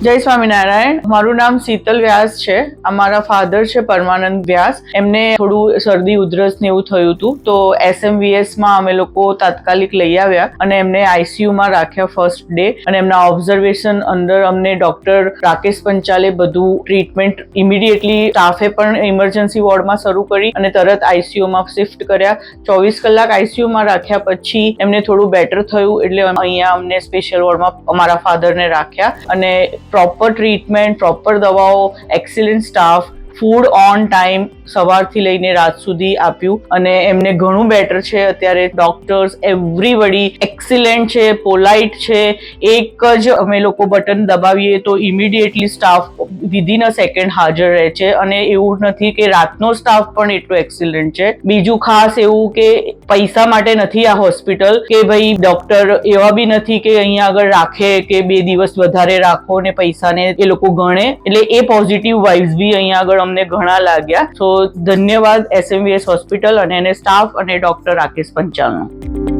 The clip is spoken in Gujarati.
જય સ્વામિનારાયણ. મારું નામ શીતલ વ્યાસ છે. અમારા ફાધર છે પરમાનંદ વ્યાસ. એમને થોડું શરદી ઉધરસ ને એવું થયું હતું, તો SMVS માં અમે લોકો તાત્કાલિક લઈ આવ્યા અને એમને ICU માં રાખ્યા ફર્સ્ટ ડે. અને એમના ઓબ્ઝર્વેશન અંદર અમને ડોક્ટર રાકેશ પંચાલે બધું ટ્રીટમેન્ટ ઇમિડિયેટલી સ્ટાફે પણ ઇમરજન્સી વોર્ડમાં શરૂ કરી અને તરત ICU માં શિફ્ટ કર્યા. 24 કલાક ICU માં રાખ્યા પછી એમને થોડું બેટર થયું એટલે અહીંયા અમને સ્પેશિયલ વોર્ડમાં અમારા ફાધરને રાખ્યા અને પ્રોપર ટ્રીટમેન્ટ, પ્રોપર દવાઓ, excellent staff, food on time સવારથી લઈને રાત સુધી આપ્યું અને એમને ઘણું બેટર છે. અત્યારે ડોક્ટર્સ એવરીબડી એક્સિલન્ટ છે, પોલાઇટ છે. એક જ અમે લોકો બટન દબાવીએ તો immediately staff within a second હાજર રહે છે અને એવું નથી કે રાતનો સ્ટાફ પણ એટલો એક્સિલન્ટ છે. બીજું ખાસ એવું કે પૈસા માટે નથી આ હોસ્પિટલ કે ભાઈ ડોક્ટર એવા બી નથી કે અહીંયા આગળ રાખે કે 2 દિવસ વધારે રાખો ને પૈસાને એ લોકો ગણે. એટલે એ પોઝિટિવ વાઇબ્સ બી અહીંયા આગળ અમને ઘણા લાગ્યા. સો ધન્યવાદ SMVS હોસ્પિટલ અને એને સ્ટાફ અને ડોક્ટર રાકેશ પંચાલનો.